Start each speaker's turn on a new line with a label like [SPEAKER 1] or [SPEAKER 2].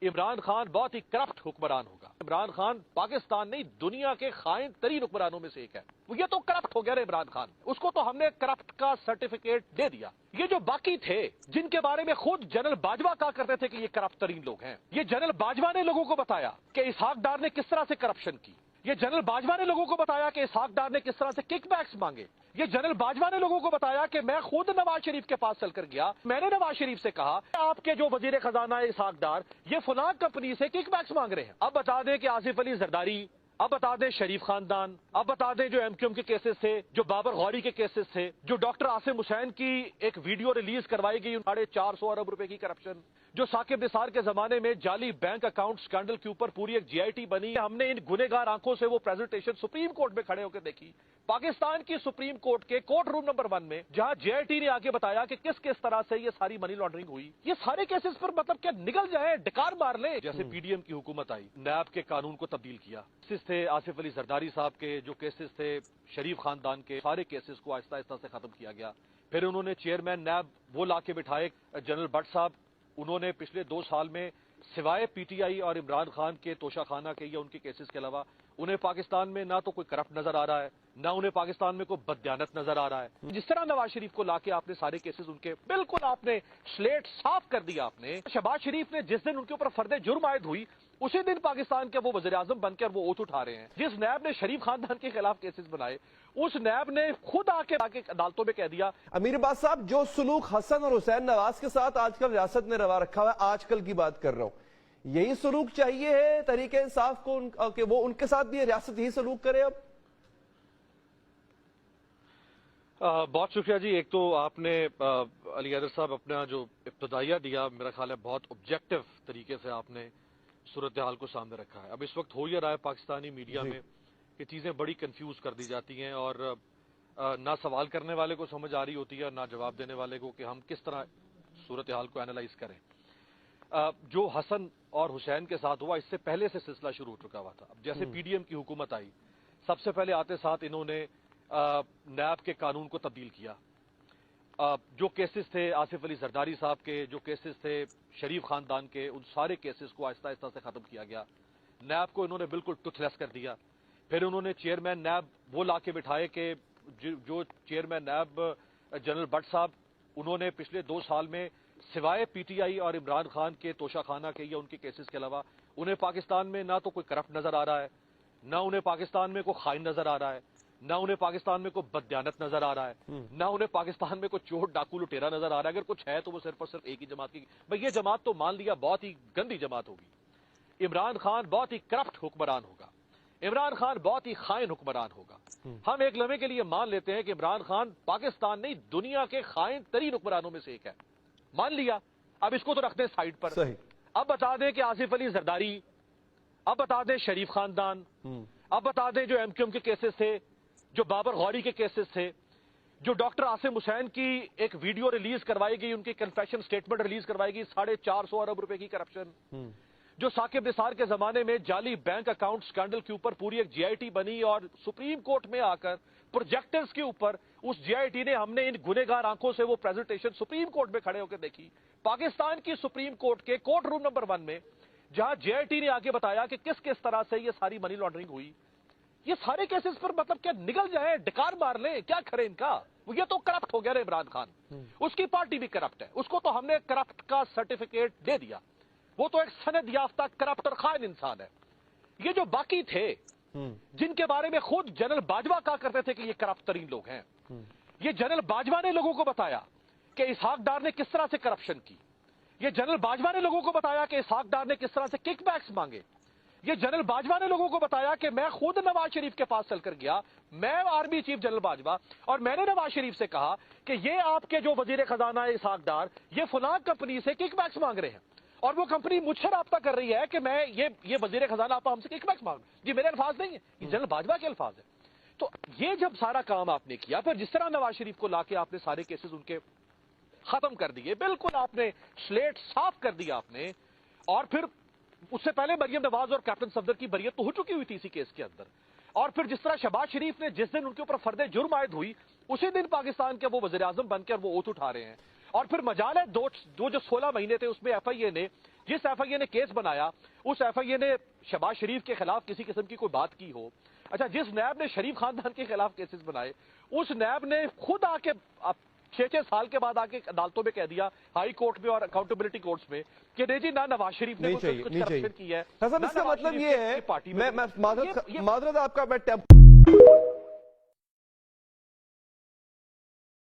[SPEAKER 1] عمران خان بہت ہی کرپٹ حکمران ہوگا۔ عمران خان پاکستان نہیں دنیا کے خائن ترین حکمرانوں میں سے ایک ہے۔ یہ تو کرپٹ ہو گیا نا عمران خان، اس کو تو ہم نے کرپٹ کا سرٹیفکیٹ دے دیا۔ یہ جو باقی تھے جن کے بارے میں خود جنرل باجوہ کہا کرتے تھے کہ یہ کرپٹ ترین لوگ ہیں، یہ جنرل باجوہ نے لوگوں کو بتایا کہ اسحاق ڈار نے کس طرح سے کرپشن کی، یہ جنرل باجوہ نے لوگوں کو بتایا کہ اسحاق ڈار نے کس طرح سے کک بیکس مانگے، یہ جنرل باجوہ نے لوگوں کو بتایا کہ میں خود نواز شریف کے پاس چل کر گیا، میں نے نواز شریف سے کہا آپ کے جو وزیر خزانہ ہے اسحاق ڈار یہ فلاں کمپنی سے کک بیکس مانگ رہے ہیں۔ اب بتا دیں کہ آصف علی زرداری، اب بتا دیں شریف خاندان، اب بتا دیں جو ایم کیو ایم کے کیسز تھے، جو بابر غوری کے کیسز تھے، جو ڈاکٹر عاصم حسین کی ایک ویڈیو ریلیز کروائی گئی 450 ارب روپے کی کرپشن، جو ثاقب نثار کے زمانے میں جعلی بینک اکاؤنٹ سکینڈل کے اوپر پوری ایک جی آئی ٹی بنی۔ ہم نے ان گنہگار آنکھوں سے وہ پریزنٹیشن سپریم کورٹ میں کھڑے ہو کے دیکھی، پاکستان کی سپریم کورٹ کے کورٹ روم نمبر 1 میں، جہاں جی آئی ٹی نے آگے بتایا کہ کس طرح سے یہ ساری منی لانڈرنگ ہوئی۔ یہ سارے کیسز پر مطلب کیا نگل جائیں، ڈکار مار لیں۔ جیسے پی ڈی ایم کی حکومت آئی، نیب کے قانون کو تبدیل کیا، کیسز تھے آصف علی زرداری صاحب کے، جو کیسز تھے شریف خاندان کے، سارے کیسز کو آہستہ آہستہ سے ختم کیا گیا۔ پھر انہوں نے چیئرمین نیب وہ لا کے بٹھائے جنرل بٹ صاحب، انہوں نے پچھلے 2 سال میں سوائے پی ٹی آئی اور عمران خان کے توشہ خانہ کے یا ان کے کیسز کے علاوہ انہیں پاکستان میں نہ تو کوئی کرپٹ نظر آ رہا ہے، نہ انہیں پاکستان میں کوئی بددیانت نظر آ رہا ہے۔ جس طرح نواز شریف کو لا کے آپ نے سارے کیسز ان کے بالکل آپ نے سلیٹ صاف کر دیا۔ آپ نے شہباز شریف نے جس دن ان کے اوپر فرد جرم عائد ہوئی اسی دن پاکستان کے وہ وزیر اعظم بن کر وہ اوتھ اٹھا رہے ہیں۔ جس نیب نے شریف خاندان کے خلاف کیسز بنائے اس نیب نے خود آ کے عدالتوں میں کہہ دیا۔
[SPEAKER 2] امیر عباس صاحب، جو سلوک حسن اور حسین نواز کے ساتھ آج کل ریاست نے روا رکھا ہوا ہے، آج کل کی بات کر رہا ہوں، یہی سلوک چاہیے ہے تحریک انصاف کو کہ وہ ان کے ساتھ بھی ریاست یہی سلوک کرے اب؟
[SPEAKER 1] بہت شکریہ جی۔ ایک تو آپ نے علی حیدر صاحب اپنا جو ابتدائیہ دیا، میرا خیال ہے بہت آبجیکٹو طریقے سے آپ نے صورتحال کو سامنے رکھا ہے۔ اب اس وقت ہو یہ رہا ہے پاکستانی میڈیا میں کہ چیزیں بڑی کنفیوز کر دی جاتی ہیں، اور نہ سوال کرنے والے کو سمجھ آ رہی ہوتی ہے اور نہ جواب دینے والے کو کہ ہم کس طرح صورتحال کو اینالائز کریں۔ جو حسن اور حسین کے ساتھ ہوا اس سے پہلے سے سلسلہ شروع ہو چکا ہوا تھا۔ اب جیسے پی ڈی ایم کی حکومت آئی، سب سے پہلے آتے ساتھ انہوں نے نیب کے قانون کو تبدیل کیا۔ جو کیسز تھے آصف علی زرداری صاحب کے، جو کیسز تھے شریف خاندان کے، ان سارے کیسز کو آہستہ آہستہ سے ختم کیا گیا۔ نیب کو انہوں نے بالکل ٹوتھ لیس کر دیا۔ پھر انہوں نے چیئرمین نیب وہ لا کے بٹھائے کہ جو چیئرمین نیب جنرل بٹ صاحب، انہوں نے پچھلے 2 سال میں سوائے پی ٹی آئی اور عمران خان کے توشہ خانہ کے یا ان کے کیسز کے علاوہ انہیں پاکستان میں نہ تو کوئی کرپٹ نظر آ رہا ہے، نہ انہیں پاکستان میں کوئی خائن نظر آ رہا ہے، نہ انہیں پاکستان میں کوئی بددیانت نظر آ رہا ہے، نہ انہیں پاکستان میں کوئی چور ڈاکو لٹیرا نظر آ رہا ہے۔ اگر کچھ ہے تو وہ صرف اور صرف ایک ہی جماعت کی، بھئی یہ جماعت تو مان لیا بہت ہی گندی جماعت ہوگی۔ عمران خان بہت ہی کرپٹ حکمران ہوگا، عمران خان بہت ہی خائن حکمران ہوگا۔ ہم ایک لمحے کے لیے مان لیتے ہیں کہ عمران خان پاکستان نہیں دنیا کے خائن ترین حکمرانوں میں سے ایک ہے، مان لیا۔ اب اس کو تو رکھ دیں سائڈ پر۔ اب بتا دیں کہ آصف علی زرداری، اب بتا دیں شریف خاندان، اب بتا دیں جو ایم کیو ایم کے کیسز تھے، جو بابر غوری کے کیسز تھے، جو ڈاکٹر عاصم حسین کی ایک ویڈیو ریلیز کروائی گئی، ان کی کنفیشن سٹیٹمنٹ ریلیز کروائی گئی 450 ارب روپے کی کرپشن، جو ثاقب نثار کے زمانے میں جعلی بینک اکاؤنٹ سکینڈل کے اوپر پوری ایک جی آئی ٹی بنی، اور سپریم کورٹ میں آ کر پروجیکٹرز کے اوپر اس جی آئی ٹی نے ہم نے ان گنہگار آنکھوں سے وہ پریزنٹیشن سپریم کورٹ میں کھڑے ہو کے دیکھی، پاکستان کی سپریم کورٹ کے کورٹ روم نمبر 1 میں، جہاں جی آئی ٹی نے آگے بتایا کہ کس طرح سے یہ ساری منی لانڈرنگ ہوئی۔ یہ سارے کیسز پر مطلب کیا نگل جائیں، ڈکار مار لیں، کیا کریں ان کا؟ یہ تو کرپٹ ہو گیا نا عمران خان، اس کی پارٹی بھی کرپٹ ہے، اس کو تو ہم نے کرپٹ کا سرٹیفکیٹ دے دیا، وہ تو ایک سند یافتہ کرپٹ اور خائن انسان ہے۔ یہ جو باقی تھے جن کے بارے میں خود جنرل باجوہ کہا کرتے تھے کہ یہ کرپٹ ترین لوگ ہیں، یہ جنرل باجوہ نے لوگوں کو بتایا کہ اسحاق ڈار نے کس طرح سے کرپشن کی، یہ جنرل باجوہ نے لوگوں کو بتایا کہ اسحاق ڈار نے کس طرح سے کک بیکس مانگے، یہ جنرل باجوہ نے لوگوں کو بتایا کہ میں خود نواز شریف کے پاس چل کر گیا، میں آرمی چیف جنرل باجوہ، اور میں نے نواز شریف سے کہا کہ یہ آپ کے جو وزیر خزانہ ہے اسحاق ڈار یہ فلاں کمپنی سے کک بیکس مانگ رہے ہیں، اور وہ کمپنی مجھ سے رابطہ کر رہی ہے کہ میں یہ وزیر خزانہ آپ ہم سے کک بیکس مانگ، جی میرے الفاظ نہیں ہیں، یہ جنرل باجوہ کے الفاظ ہیں۔ تو یہ جب سارا کام آپ نے کیا، پھر جس طرح نواز شریف کو لا کے آپ نے سارے کیسز ان کے ختم کر دیے، بالکل آپ نے سلیٹ صاف کر دیا آپ نے، اور پھر اس سے پہلے مریم نواز اور کیپٹن صفدر کی بریت تو ہو چکی ہوئی تھی اسی کیس کے اندر، اور پھر جس طرح شہباز شریف نے جس دن ان کے اوپر فرد جرم عائد ہوئی اسی دن پاکستان کے وہ وزیر اعظم بن کر وہ اوتھ اٹھا رہے ہیں، اور پھر مجال ہے دو جو 16 مہینے تھے اس میں ایف آئی اے نے جس ایف آئی اے نے کیس بنایا اس ایف آئی اے نے شہباز شریف کے خلاف کسی قسم کی کوئی بات کی ہو. اچھا جس نیب نے شریف خاندان کے خلاف کیسز بنائے اس نیب نے خود آ کے 6 سال کے بعد آ کے عدالتوں میں کہہ دیا, ہائی کورٹ میں اور اکاؤنٹیبلٹی کورٹس میں, کہ نہیں جی نہ نواز شریف نے کچھ کرپشن کی ہے.
[SPEAKER 2] حسن اس کا مطلب یہ ہے, میں معذرت آپ کا